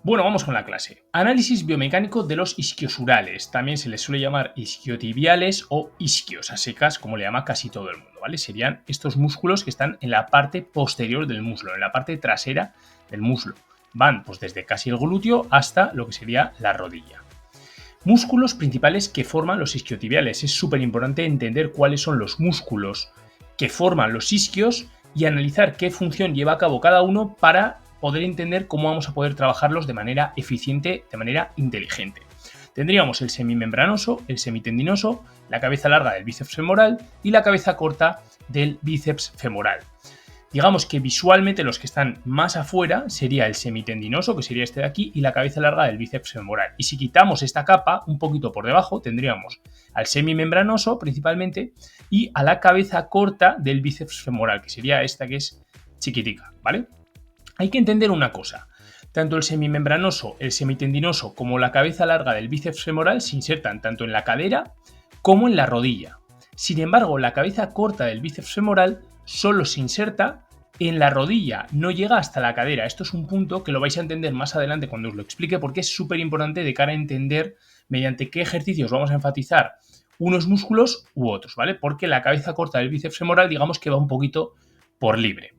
Bueno, vamos con la clase. Análisis biomecánico de los isquiosurales. También se les suele llamar isquiotibiales o isquios a secas, como le llama casi todo el mundo, ¿vale? Serían estos músculos que están en la parte posterior del muslo, en la parte trasera del muslo. Van pues desde casi el glúteo hasta lo que sería la rodilla. Músculos principales que forman los isquiotibiales. Es súper importante entender cuáles son los músculos que forman los isquios y analizar qué función lleva a cabo cada uno para poder entender cómo vamos a poder trabajarlos de manera eficiente, de manera inteligente. Tendríamos el semimembranoso, el semitendinoso, la cabeza larga del bíceps femoral y la cabeza corta del bíceps femoral. Digamos que visualmente los que están más afuera sería el semitendinoso, que sería este de aquí, y la cabeza larga del bíceps femoral. Y si quitamos esta capa un poquito por debajo, tendríamos al semimembranoso principalmente y a la cabeza corta del bíceps femoral, que sería esta que es chiquitica, ¿vale? Hay que entender una cosa. Tanto el semimembranoso, el semitendinoso como la cabeza larga del bíceps femoral se insertan tanto en la cadera como en la rodilla. Sin embargo, la cabeza corta del bíceps femoral solo se inserta en la rodilla, no llega hasta la cadera. Esto es un punto que lo vais a entender más adelante cuando os lo explique, porque es súper importante de cara a entender mediante qué ejercicios vamos a enfatizar unos músculos u otros, ¿vale? Porque la cabeza corta del bíceps femoral, digamos que va un poquito por libre.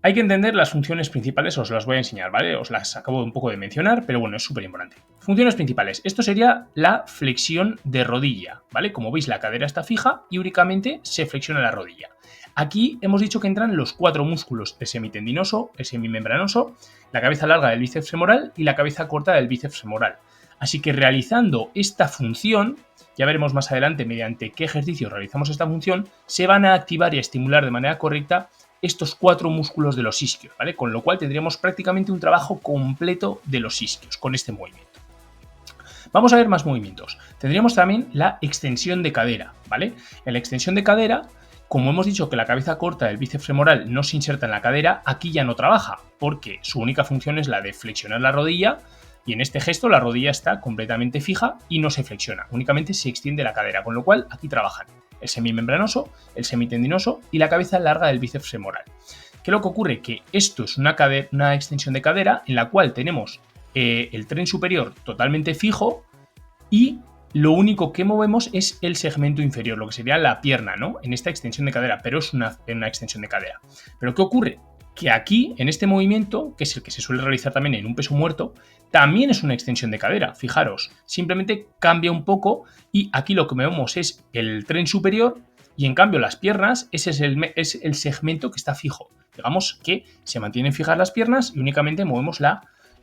Hay que entender las funciones principales, os las voy a enseñar, ¿vale? Os las acabo un poco de mencionar, pero bueno, es súper importante. Funciones principales. Esto sería la flexión de rodilla, ¿vale? Como veis, la cadera está fija y únicamente se flexiona la rodilla. Aquí hemos dicho que entran los 4 músculos, el semitendinoso, el semimembranoso, la cabeza larga del bíceps femoral y la cabeza corta del bíceps femoral. Así que realizando esta función, ya veremos más adelante mediante qué ejercicios realizamos esta función, se van a activar y a estimular de manera correcta estos 4 músculos de los isquios, ¿vale? Con lo cual tendríamos prácticamente un trabajo completo de los isquios con este movimiento. Vamos a ver más movimientos. Tendríamos también la extensión de cadera, ¿vale? En la extensión de cadera, como hemos dicho que la cabeza corta del bíceps femoral no se inserta en la cadera, aquí ya no trabaja, porque su única función es la de flexionar la rodilla, y en este gesto la rodilla está completamente fija y no se flexiona, únicamente se extiende la cadera, con lo cual aquí trabajan el semimembranoso, el semitendinoso y la cabeza larga del bíceps femoral. ¿Qué es lo que ocurre? Que esto es una extensión de cadera en la cual tenemos el tren superior totalmente fijo y lo único que movemos es el segmento inferior, lo que sería la pierna, ¿no? En esta extensión de cadera, pero es una extensión de cadera. ¿Pero qué ocurre? Que aquí, en este movimiento, que es el que se suele realizar también en un peso muerto, también es una extensión de cadera, fijaros, simplemente cambia un poco y aquí lo que vemos es el tren superior y en cambio las piernas, ese es el segmento que está fijo. Digamos que se mantienen fijas las piernas y únicamente movemos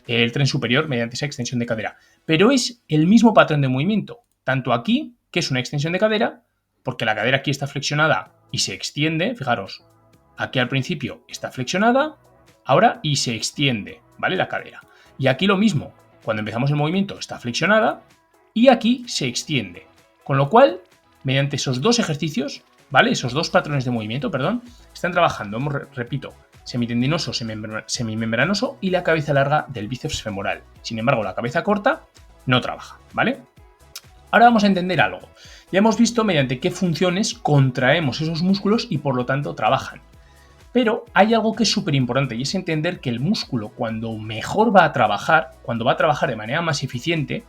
el tren superior mediante esa extensión de cadera. Pero es el mismo patrón de movimiento, tanto aquí, que es una extensión de cadera, porque la cadera aquí está flexionada y se extiende, fijaros, aquí al principio está flexionada, ahora y se extiende, ¿vale? La cadera. Y aquí lo mismo, cuando empezamos el movimiento está flexionada y aquí se extiende. Con lo cual, mediante esos dos ejercicios, ¿vale? Esos dos patrones de movimiento, perdón, están trabajando, repito, semitendinoso, semimembranoso y la cabeza larga del bíceps femoral. Sin embargo, la cabeza corta no trabaja, ¿vale? Ahora vamos a entender algo. Ya hemos visto mediante qué funciones contraemos esos músculos y por lo tanto trabajan. Pero hay algo que es súper importante y es entender que el músculo cuando mejor va a trabajar, cuando va a trabajar de manera más eficiente,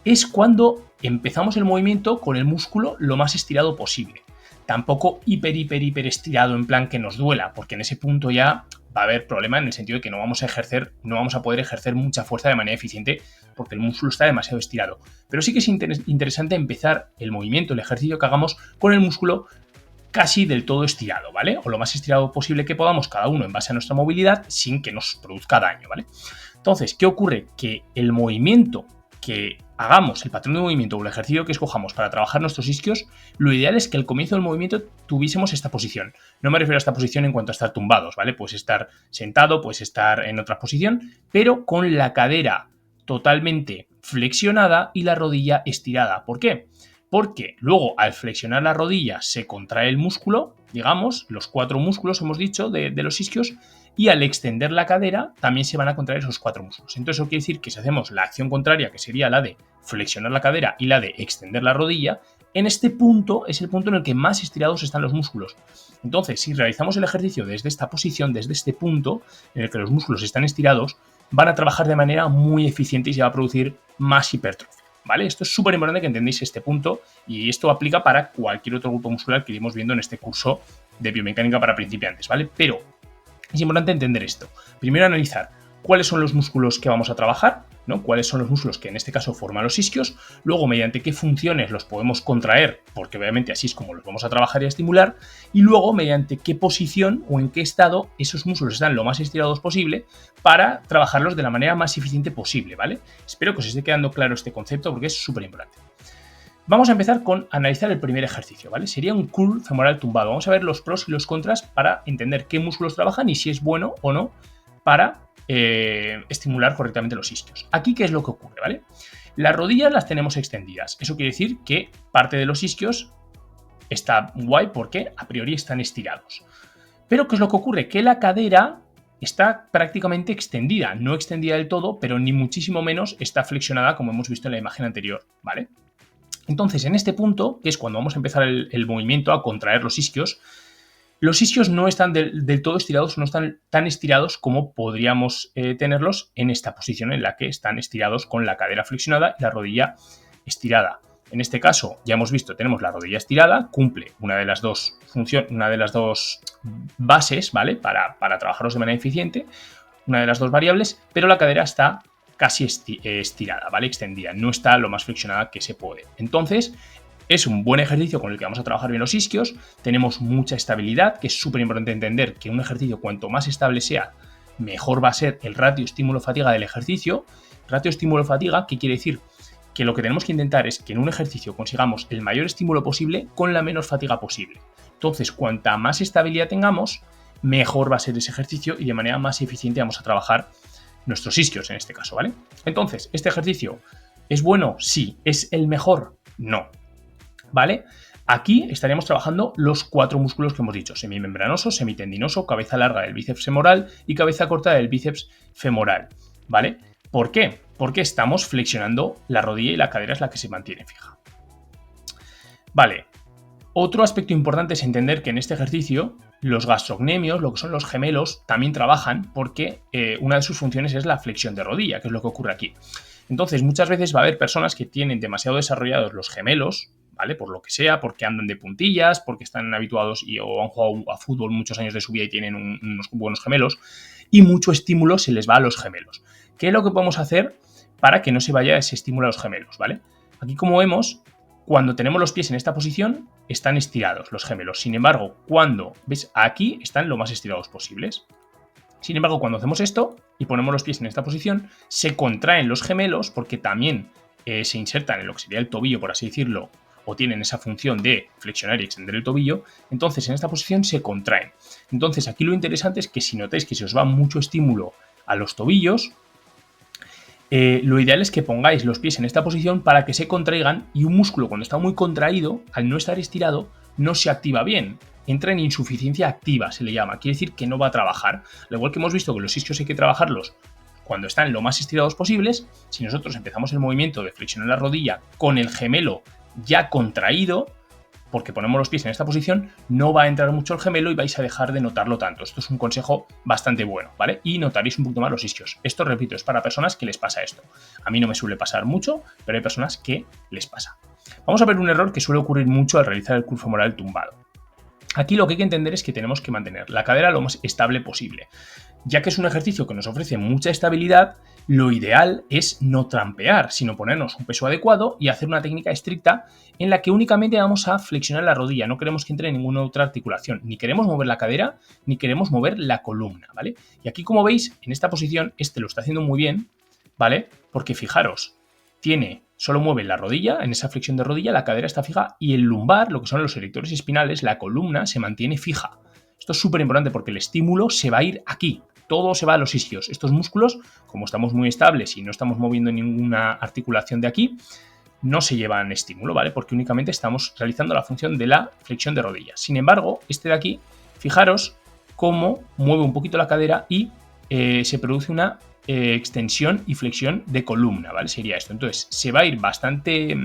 es cuando empezamos el movimiento con el músculo lo más estirado posible. Tampoco hiper estirado en plan que nos duela, porque en ese punto ya va a haber problema en el sentido de que no vamos a poder ejercer mucha fuerza de manera eficiente porque el músculo está demasiado estirado. Pero sí que es interesante empezar el movimiento, el ejercicio que hagamos con el músculo casi del todo estirado, ¿vale? O lo más estirado posible que podamos cada uno en base a nuestra movilidad sin que nos produzca daño, ¿vale? Entonces, ¿qué ocurre? Que el movimiento que hagamos, el patrón de movimiento o el ejercicio que escojamos para trabajar nuestros isquios, lo ideal es que al comienzo del movimiento tuviésemos esta posición. No me refiero a esta posición en cuanto a estar tumbados, ¿vale? Puedes estar sentado, puedes estar en otra posición, pero con la cadera totalmente flexionada y la rodilla estirada. ¿Por qué? Porque luego al flexionar la rodilla se contrae el músculo, digamos, los 4 músculos hemos dicho de los isquios, y al extender la cadera también se van a contraer esos 4 músculos. Entonces eso quiere decir que si hacemos la acción contraria, que sería la de flexionar la cadera y la de extender la rodilla, en este punto es el punto en el que más estirados están los músculos. Entonces, si realizamos el ejercicio desde esta posición, desde este punto en el que los músculos están estirados, van a trabajar de manera muy eficiente y se va a producir más hipertrofia, ¿vale? Esto es súper importante que entendáis este punto y esto aplica para cualquier otro grupo muscular que iremos viendo en este curso de biomecánica para principiantes, ¿vale? Pero es importante entender esto. Primero analizar cuáles son los músculos que vamos a trabajar, ¿no? Cuáles son los músculos que en este caso forman los isquios, luego mediante qué funciones los podemos contraer, porque obviamente así es como los vamos a trabajar y a estimular, y luego mediante qué posición o en qué estado esos músculos están lo más estirados posible para trabajarlos de la manera más eficiente posible, ¿vale? Espero que os esté quedando claro este concepto porque es súper importante. Vamos a empezar con analizar el primer ejercicio, ¿vale? Sería un curl femoral tumbado. Vamos a ver los pros y los contras para entender qué músculos trabajan y si es bueno o no para estimular correctamente los isquios. Aquí, ¿qué es lo que ocurre, ¿vale? Las rodillas las tenemos extendidas. Eso quiere decir que parte de los isquios está guay porque a priori están estirados. Pero, ¿qué es lo que ocurre? Que la cadera está prácticamente extendida. No extendida del todo, pero ni muchísimo menos está flexionada como hemos visto en la imagen anterior, ¿vale? Entonces, en este punto, que es cuando vamos a empezar el movimiento a contraer los isquios no están del todo estirados, no están tan estirados como podríamos tenerlos en esta posición en la que están estirados con la cadera flexionada y la rodilla estirada. En este caso, ya hemos visto, tenemos la rodilla estirada, cumple una de las dos funciones, una de las dos bases, ¿vale? Para trabajarlos de manera eficiente, una de las dos variables, pero la cadera está casi estirada, ¿vale? Extendida, no está lo más flexionada que se puede. Entonces, es un buen ejercicio con el que vamos a trabajar bien los isquios, tenemos mucha estabilidad, que es súper importante entender que un ejercicio cuanto más estable sea, mejor va a ser el ratio estímulo-fatiga del ejercicio. Ratio estímulo-fatiga, ¿qué quiere decir? Que lo que tenemos que intentar es que en un ejercicio consigamos el mayor estímulo posible con la menor fatiga posible. Entonces, cuanta más estabilidad tengamos, mejor va a ser ese ejercicio y de manera más eficiente vamos a trabajar nuestros isquios en este caso, ¿vale? Entonces, ¿este ejercicio es bueno? Sí. ¿Es el mejor? No. ¿Vale? Aquí estaríamos trabajando los 4 músculos que hemos dicho: semimembranoso, semitendinoso, cabeza larga del bíceps femoral y cabeza corta del bíceps femoral, ¿vale? ¿Por qué? Porque estamos flexionando la rodilla y la cadera es la que se mantiene fija. Vale. Otro aspecto importante es entender que en este ejercicio los gastrocnemios, lo que son los gemelos, también trabajan porque una de sus funciones es la flexión de rodilla, que es lo que ocurre aquí. Entonces, muchas veces va a haber personas que tienen demasiado desarrollados los gemelos, ¿vale? Por lo que sea, porque andan de puntillas, porque están habituados o han jugado a fútbol muchos años de su vida y tienen unos buenos gemelos, y mucho estímulo se les va a los gemelos. ¿Qué es lo que podemos hacer para que no se vaya ese estímulo a los gemelos, ¿vale? Aquí, como vemos, cuando tenemos los pies en esta posición, están estirados los gemelos. Sin embargo, cuando ves aquí, están lo más estirados posibles. Sin embargo, cuando hacemos esto y ponemos los pies en esta posición, se contraen los gemelos porque también se insertan en lo que sería el tobillo, por así decirlo, o tienen esa función de flexionar y extender el tobillo. Entonces, en esta posición se contraen. Entonces, aquí lo interesante es que si notáis que se os va mucho estímulo a los tobillos, lo ideal es que pongáis los pies en esta posición para que se contraigan, y un músculo cuando está muy contraído, al no estar estirado, no se activa bien. Entra en insuficiencia activa, se le llama. Quiere decir que no va a trabajar. Al igual que hemos visto que los isquios hay que trabajarlos cuando están lo más estirados posibles, si nosotros empezamos el movimiento de flexionar la rodilla con el gemelo ya contraído, porque ponemos los pies en esta posición, no va a entrar mucho el gemelo y vais a dejar de notarlo tanto. Esto es un consejo bastante bueno, ¿vale? Y notaréis un poquito más los isquios. Esto, repito, es para personas que les pasa esto. A mí no me suele pasar mucho, pero hay personas que les pasa. Vamos a ver un error que suele ocurrir mucho al realizar el curl femoral tumbado. Aquí lo que hay que entender es que tenemos que mantener la cadera lo más estable posible. Ya que es un ejercicio que nos ofrece mucha estabilidad, lo ideal es no trampear, sino ponernos un peso adecuado y hacer una técnica estricta en la que únicamente vamos a flexionar la rodilla. No queremos que entre en ninguna otra articulación. Ni queremos mover la cadera, ni queremos mover la columna, ¿vale? Y aquí, como veis, en esta posición, lo está haciendo muy bien, ¿vale? Porque fijaros, solo mueve la rodilla, en esa flexión de rodilla, la cadera está fija y el lumbar, lo que son los erectores espinales, la columna se mantiene fija. Esto es súper importante porque el estímulo se va a ir aquí. Todo se va a los isquios. Estos músculos, como estamos muy estables y no estamos moviendo ninguna articulación de aquí, no se llevan estímulo, ¿vale? Porque únicamente estamos realizando la función de la flexión de rodillas. Sin embargo, este de aquí, fijaros cómo mueve un poquito la cadera y se produce una extensión y flexión de columna, ¿vale? Sería esto. Entonces, se va a ir bastante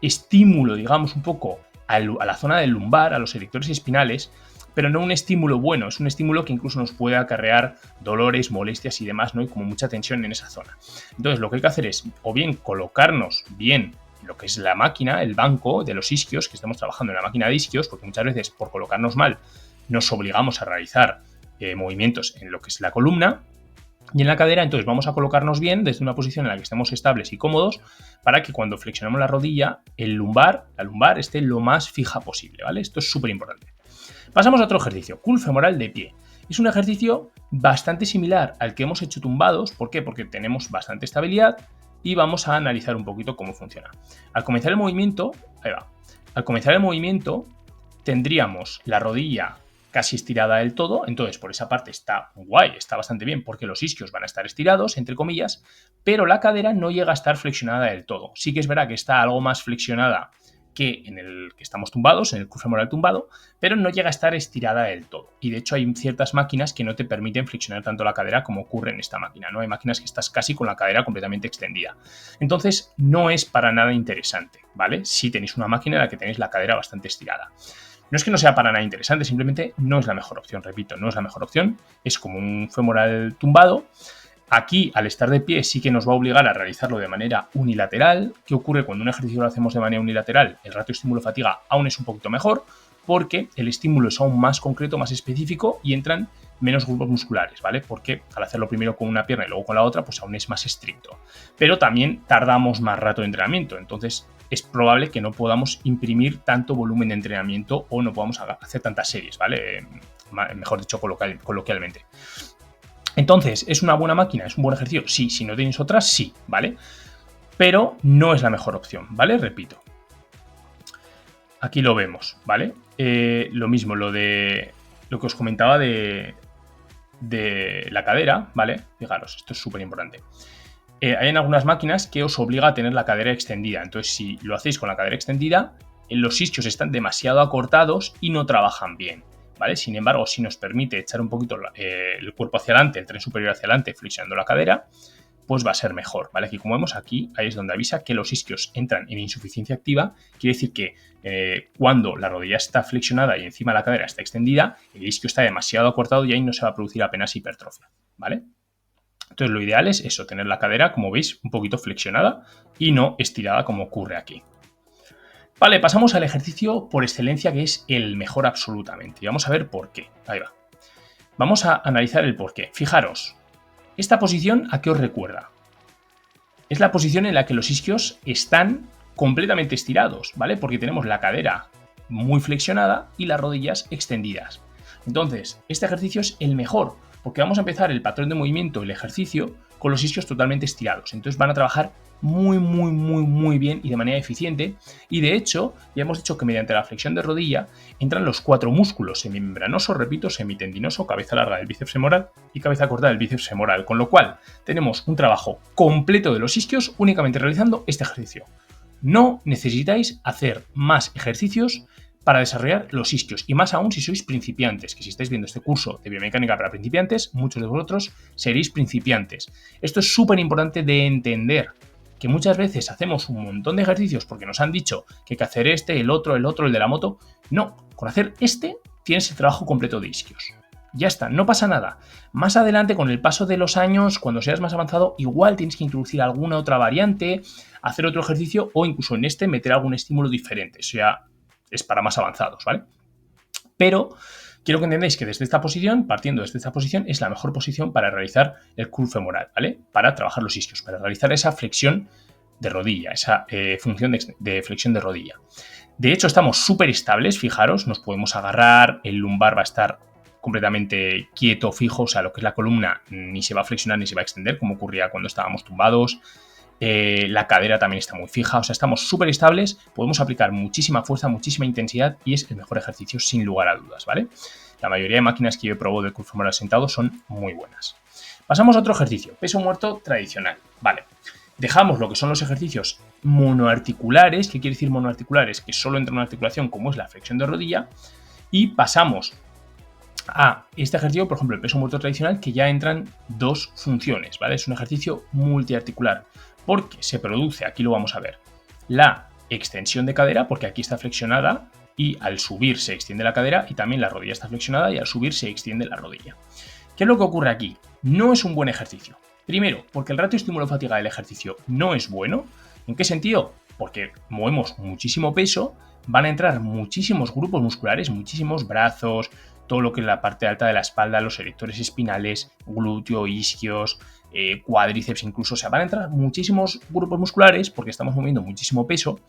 estímulo, digamos, un poco a la zona del lumbar, a los erectores espinales, pero no un estímulo bueno, es un estímulo que incluso nos puede acarrear dolores, molestias y demás, ¿no? Y como mucha tensión en esa zona. Entonces, lo que hay que hacer es o bien colocarnos bien lo que es la máquina, el banco de los isquios, que estamos trabajando en la máquina de isquios, porque muchas veces por colocarnos mal nos obligamos a realizar movimientos en lo que es la columna y en la cadera. Entonces vamos a colocarnos bien desde una posición en la que estemos estables y cómodos para que cuando flexionemos la rodilla, la lumbar esté lo más fija posible, ¿vale? Esto es súper importante. Pasamos a otro ejercicio, curl femoral de pie. Es un ejercicio bastante similar al que hemos hecho tumbados. ¿Por qué? Porque tenemos bastante estabilidad y vamos a analizar un poquito cómo funciona. Al comenzar el movimiento, ahí va. Al comenzar el movimiento tendríamos la rodilla casi estirada del todo, entonces por esa parte está guay, está bastante bien porque los isquios van a estar estirados, entre comillas, pero la cadera no llega a estar flexionada del todo. Sí que es verdad que está algo más flexionada que en el que estamos tumbados, en el curl femoral tumbado, pero no llega a estar estirada del todo. Y de hecho hay ciertas máquinas que no te permiten flexionar tanto la cadera como ocurre en esta máquina, ¿no? Hay máquinas que estás casi con la cadera completamente extendida. Entonces no es para nada interesante, ¿vale? Si tenéis una máquina en la que tenéis la cadera bastante estirada. No es que no sea para nada interesante, simplemente no es la mejor opción, repito, no es la mejor opción. Es como un femoral tumbado. Aquí, al estar de pie, sí que nos va a obligar a realizarlo de manera unilateral. ¿Qué ocurre cuando un ejercicio lo hacemos de manera unilateral? El ratio estímulo-fatiga aún es un poquito mejor porque el estímulo es aún más concreto, más específico y entran menos grupos musculares, ¿vale? Porque al hacerlo primero con una pierna y luego con la otra, pues aún es más estricto. Pero también tardamos más rato de entrenamiento, entonces es probable que no podamos imprimir tanto volumen de entrenamiento o no podamos hacer tantas series, ¿vale? Mejor dicho, coloquialmente. Entonces, ¿es una buena máquina? ¿Es un buen ejercicio? Sí. Si no tenéis otras, sí, ¿vale? Pero no es la mejor opción, ¿vale? Repito. Aquí lo vemos, ¿vale? Lo mismo, lo que os comentaba de la cadera, ¿vale? Fijaros, esto es súper importante. Hay en algunas máquinas que os obliga a tener la cadera extendida. Entonces, si lo hacéis con la cadera extendida, los isquios están demasiado acortados y no trabajan bien, ¿vale? Sin embargo, si nos permite echar un poquito el cuerpo hacia adelante, el tren superior hacia adelante, flexionando la cadera, pues va a ser mejor, ¿vale? Aquí, como vemos, ahí es donde avisa que los isquios entran en insuficiencia activa. Quiere decir que cuando la rodilla está flexionada y encima la cadera está extendida, el isquio está demasiado acortado y ahí no se va a producir apenas hipertrofia, ¿vale? Entonces, lo ideal es eso, tener la cadera, como veis, un poquito flexionada y no estirada como ocurre aquí. Vale, pasamos al ejercicio por excelencia, que es el mejor absolutamente. Y vamos a ver por qué. Ahí va. Vamos a analizar el por qué. Fijaros, esta posición, ¿a qué os recuerda? Es la posición en la que los isquios están completamente estirados, ¿vale? Porque tenemos la cadera muy flexionada y las rodillas extendidas. Entonces, este ejercicio es el mejor, porque vamos a empezar el patrón de movimiento, el ejercicio, con los isquios totalmente estirados. Entonces van a trabajar muy bien y de manera eficiente. Y de hecho, ya hemos dicho que mediante la flexión de rodilla entran los 4 músculos: semimembranoso, repito, semitendinoso, cabeza larga del bíceps femoral y cabeza corta del bíceps femoral. Con lo cual, tenemos un trabajo completo de los isquios únicamente realizando este ejercicio. No necesitáis hacer más ejercicios para desarrollar los isquios, y más aún si sois principiantes, que si estáis viendo este curso de biomecánica para principiantes, muchos de vosotros seréis principiantes. Esto es súper importante de entender, que muchas veces hacemos un montón de ejercicios porque nos han dicho que hay que hacer este, el otro, el de la moto. No, con hacer este tienes el trabajo completo de isquios. Ya está, no pasa nada. Más adelante, con el paso de los años, cuando seas más avanzado, igual tienes que introducir alguna otra variante, hacer otro ejercicio o incluso en este meter algún estímulo diferente. O sea, es para más avanzados, ¿vale? Pero quiero que entendáis que desde esta posición, partiendo desde esta posición, es la mejor posición para realizar el curl femoral, ¿vale? Para trabajar los isquios, para realizar esa flexión de rodilla, esa función de flexión de rodilla. De hecho, estamos súper estables, fijaros, nos podemos agarrar, el lumbar va a estar completamente quieto, fijo, o sea, lo que es la columna ni se va a flexionar ni se va a extender, como ocurría cuando estábamos tumbados. La cadera también está muy fija, o sea, estamos súper estables, podemos aplicar muchísima fuerza, muchísima intensidad y es el mejor ejercicio sin lugar a dudas, ¿vale? La mayoría de máquinas que yo he probado de curl femoral sentado son muy buenas. Pasamos a otro ejercicio, peso muerto tradicional, ¿vale? Dejamos lo que son los ejercicios monoarticulares. ¿Qué quiere decir monoarticulares? Que solo entra una articulación, como es la flexión de rodilla, y pasamos a este ejercicio, por ejemplo, el peso muerto tradicional, que ya entran 2 funciones, ¿vale? Es un ejercicio multiarticular, porque se produce, aquí lo vamos a ver, la extensión de cadera, porque aquí está flexionada y al subir se extiende la cadera y también la rodilla está flexionada y al subir se extiende la rodilla. ¿Qué es lo que ocurre aquí? No es un buen ejercicio. Primero, porque el ratio estímulo-fatiga del ejercicio no es bueno. ¿En qué sentido? Porque movemos muchísimo peso, van a entrar muchísimos grupos musculares, muchísimos brazos, todo lo que es la parte alta de la espalda, los erectores espinales, glúteo, isquios, cuádriceps incluso. O sea, van a entrar muchísimos grupos musculares porque estamos moviendo muchísimo peso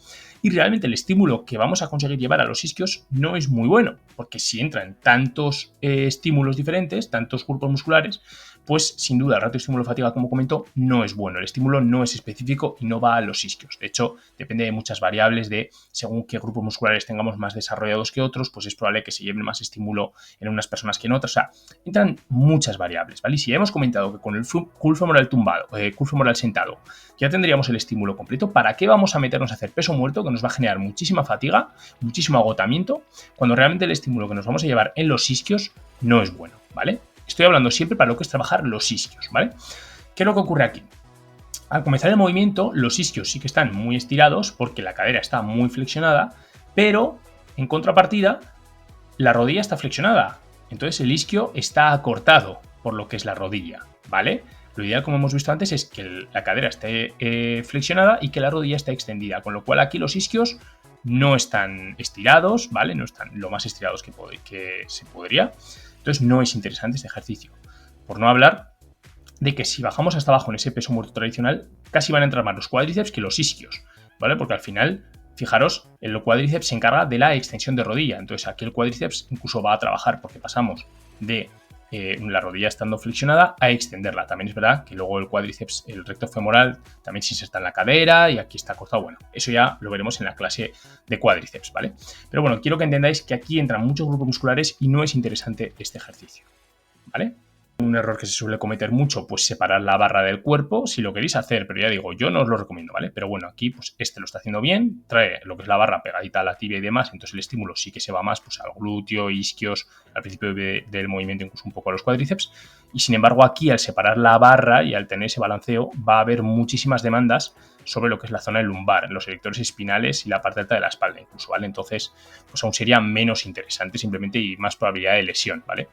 y realmente el estímulo que vamos a conseguir llevar a los isquios no es muy bueno, porque si entran tantos estímulos diferentes, tantos grupos musculares, pues sin duda el ratio estímulo-fatiga, como comento, no es bueno. El estímulo no es específico y no va a los isquios. De hecho, depende de muchas variables de según qué grupos musculares tengamos más desarrollados que otros, pues es probable que se lleven más estímulo en unas personas que en otras. O sea, entran muchas variables, ¿vale? Y si ya hemos comentado que con el curl femoral tumbado, curl femoral sentado, ya tendríamos el estímulo completo, ¿para qué vamos a meternos a hacer peso muerto que nos va a generar muchísima fatiga, muchísimo agotamiento, cuando realmente el estímulo que nos vamos a llevar en los isquios no es bueno, ¿vale? Estoy hablando siempre para lo que es trabajar los isquios, ¿vale? ¿Qué es lo que ocurre aquí? Al comenzar el movimiento, los isquios sí que están muy estirados porque la cadera está muy flexionada, pero en contrapartida, la rodilla está flexionada. Entonces el isquio está acortado por lo que es la rodilla, ¿vale? Lo ideal, como hemos visto antes, es que la cadera esté flexionada y que la rodilla esté extendida, con lo cual aquí los isquios no están estirados, ¿vale? No están lo más estirados que se podría. Entonces no es interesante este ejercicio. Por no hablar de que si bajamos hasta abajo en ese peso muerto tradicional, casi van a entrar más los cuádriceps que los isquios, ¿vale? Porque al final, fijaros, el cuádriceps se encarga de la extensión de rodilla. Entonces aquí el cuádriceps incluso va a trabajar porque pasamos de la rodilla estando flexionada a extenderla. También es verdad que luego el cuádriceps, el recto femoral, también sí se está en la cadera y aquí está cortado. Bueno, eso ya lo veremos en la clase de cuádriceps, ¿vale? Pero bueno, quiero que entendáis que aquí entran muchos grupos musculares y no es interesante este ejercicio, ¿vale? Un error que se suele cometer mucho, pues separar la barra del cuerpo, si lo queréis hacer, pero ya digo, yo no os lo recomiendo, ¿vale? Pero bueno, aquí pues este lo está haciendo bien, trae lo que es la barra pegadita a la tibia y demás, entonces el estímulo sí que se va más pues al glúteo, isquios, al principio del movimiento incluso un poco a los cuádriceps, y sin embargo aquí al separar la barra y al tener ese balanceo va a haber muchísimas demandas sobre lo que es la zona del lumbar, los erectores espinales y la parte alta de la espalda incluso, ¿vale? Entonces, pues aún sería menos interesante simplemente y más probabilidad de lesión, ¿vale?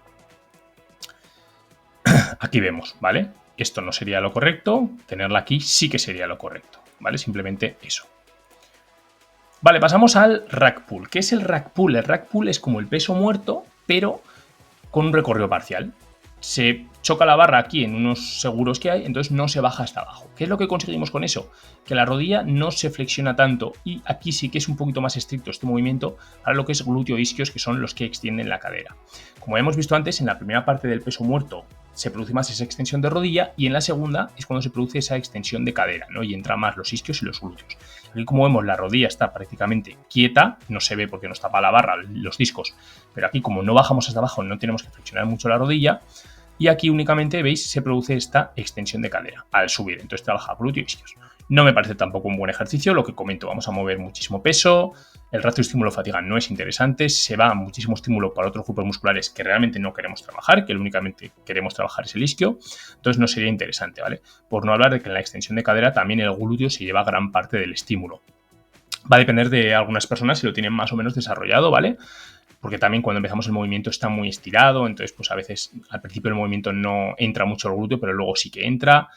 Aquí vemos, ¿vale? Esto no sería lo correcto, tenerla aquí sí que sería lo correcto, ¿vale? Simplemente eso. Vale, pasamos al rack pull. ¿Qué es el rack pull? El rack pull es como el peso muerto, pero con un recorrido parcial. Se choca la barra aquí en unos seguros que hay, entonces no se baja hasta abajo. ¿Qué es lo que conseguimos con eso? Que la rodilla no se flexiona tanto y aquí sí que es un poquito más estricto este movimiento para lo que es glúteo e isquios, que son los que extienden la cadera. Como hemos visto antes, en la primera parte del peso muerto se produce más esa extensión de rodilla y en la segunda es cuando se produce esa extensión de cadera, ¿no? Y entra más los isquios y los glúteos. Aquí, como vemos, la rodilla está prácticamente quieta, no se ve porque nos tapa la barra, los discos, pero aquí como no bajamos hasta abajo no tenemos que flexionar mucho la rodilla y aquí únicamente, veis, se produce esta extensión de cadera al subir, entonces trabaja glúteo y isquios. No me parece tampoco un buen ejercicio, lo que comento, vamos a mover muchísimo peso, el ratio estímulo-fatiga no es interesante, se va muchísimo estímulo para otros grupos musculares que realmente no queremos trabajar, que únicamente queremos trabajar es el isquio, entonces no sería interesante, ¿vale? Por no hablar de que en la extensión de cadera también el glúteo se lleva gran parte del estímulo. Va a depender de algunas personas si lo tienen más o menos desarrollado, ¿vale? Porque también cuando empezamos el movimiento está muy estirado, entonces pues a veces al principio del movimiento no entra mucho el glúteo, pero luego sí que entra.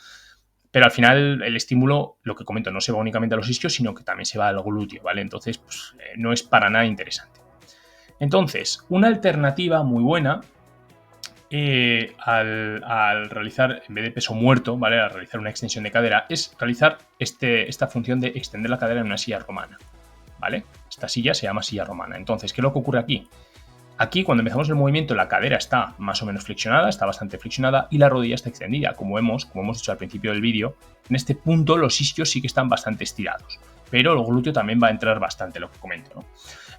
Pero al final el estímulo, lo que comento, no se va únicamente a los isquios, sino que también se va al glúteo, ¿vale? Entonces pues, no es para nada interesante. Entonces, una alternativa muy buena al realizar, en vez de peso muerto, ¿vale? Al realizar una extensión de cadera, es realizar esta función de extender la cadera en una silla romana, ¿vale? Esta silla se llama silla romana. Entonces, ¿qué es lo que ocurre aquí? Aquí, cuando empezamos el movimiento, la cadera está más o menos flexionada, está bastante flexionada y la rodilla está extendida. Como hemos dicho al principio del vídeo, en este punto los isquios sí que están bastante estirados, pero el glúteo también va a entrar bastante, lo que comento, ¿no?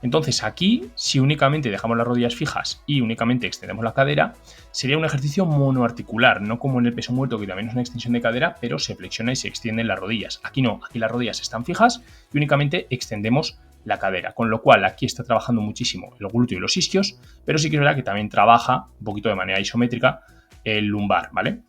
Entonces aquí, si únicamente dejamos las rodillas fijas y únicamente extendemos la cadera, sería un ejercicio monoarticular, no como en el peso muerto, que también es una extensión de cadera, pero se flexiona y se extienden las rodillas. Aquí no, aquí las rodillas están fijas y únicamente extendemos la cadera, con lo cual aquí está trabajando muchísimo el glúteo y los isquios, pero sí que es verdad que también trabaja un poquito de manera isométrica el lumbar, ¿vale?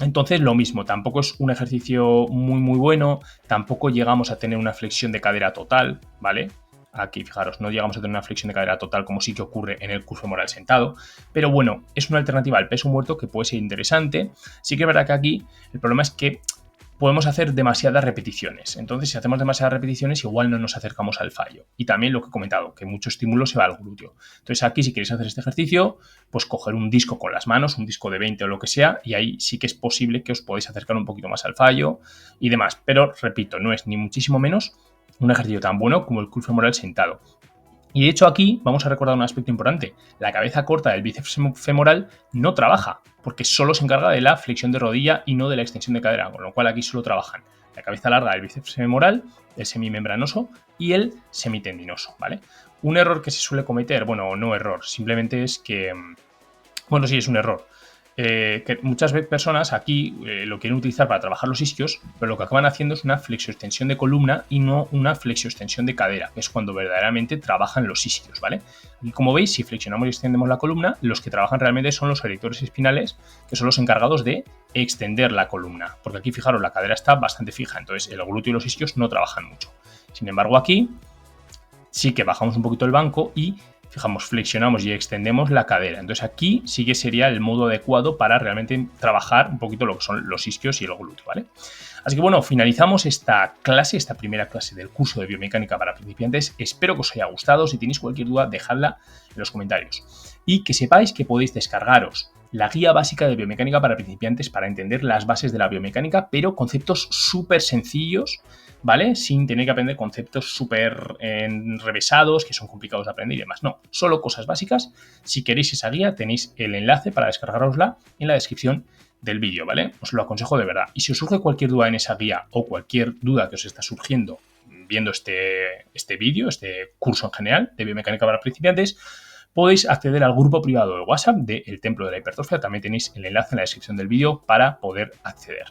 Entonces lo mismo, tampoco es un ejercicio muy bueno, tampoco llegamos a tener una flexión de cadera total, ¿vale? Aquí, fijaros, no llegamos a tener una flexión de cadera total como sí que ocurre en el curso femoral sentado, pero bueno, es una alternativa al peso muerto que puede ser interesante. Sí que es verdad que aquí el problema es que podemos hacer demasiadas repeticiones. Entonces, si hacemos demasiadas repeticiones, igual no nos acercamos al fallo. Y también lo que he comentado, que mucho estímulo se va al glúteo. Entonces, aquí si queréis hacer este ejercicio, pues coger un disco con las manos, un disco de 20 o lo que sea, y ahí sí que es posible que os podáis acercar un poquito más al fallo y demás. Pero, repito, no es ni muchísimo menos un ejercicio tan bueno como el curl femoral sentado. Y de hecho aquí vamos a recordar un aspecto importante. La cabeza corta del bíceps femoral no trabaja, porque solo se encarga de la flexión de rodilla y no de la extensión de cadera, con lo cual aquí solo trabajan la cabeza larga del bíceps femoral, el semimembranoso y el semitendinoso, ¿vale? Un error que se suele cometer, bueno, no error, simplemente es que, bueno, sí, es un error. Que muchas personas aquí lo quieren utilizar para trabajar los isquios, pero lo que acaban haciendo es una flexioextensión de columna y no una flexioextensión de cadera, que es cuando verdaderamente trabajan los isquios, ¿vale? Y como veis, si flexionamos y extendemos la columna, los que trabajan realmente son los erectores espinales, que son los encargados de extender la columna, porque aquí, fijaros, la cadera está bastante fija, entonces el glúteo y los isquios no trabajan mucho. Sin embargo, aquí sí que bajamos un poquito el banco y fijamos, flexionamos y extendemos la cadera. Entonces aquí sí que sería el modo adecuado para realmente trabajar un poquito lo que son los isquios y el glúteo, ¿vale? Así que bueno, finalizamos esta clase, esta primera clase del curso de biomecánica para principiantes. Espero que os haya gustado. Si tenéis cualquier duda, dejadla en los comentarios. Y que sepáis que podéis descargaros la guía básica de biomecánica para principiantes para entender las bases de la biomecánica, pero conceptos súper sencillos, ¿vale? Sin tener que aprender conceptos súper enrevesados, que son complicados de aprender y demás. No, solo cosas básicas. Si queréis esa guía, tenéis el enlace para descargarosla en la descripción del vídeo, ¿vale? Os lo aconsejo de verdad. Y si os surge cualquier duda en esa guía o cualquier duda que os está surgiendo viendo este vídeo, este curso en general de biomecánica para principiantes, podéis acceder al grupo privado de WhatsApp del Templo de la Hipertrofia. También tenéis el enlace en la descripción del vídeo para poder acceder.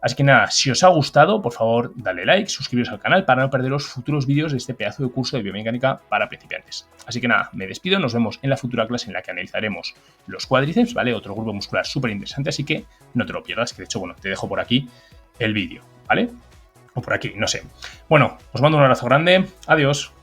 Así que nada, si os ha gustado, por favor, dale like, suscribiros al canal para no perder los futuros vídeos de este pedazo de curso de biomecánica para principiantes. Así que nada, me despido, nos vemos en la futura clase en la que analizaremos los cuádriceps, ¿vale? Otro grupo muscular súper interesante, así que no te lo pierdas, que de hecho, bueno, te dejo por aquí el vídeo, ¿vale? O por aquí, no sé. Bueno, os mando un abrazo grande, adiós.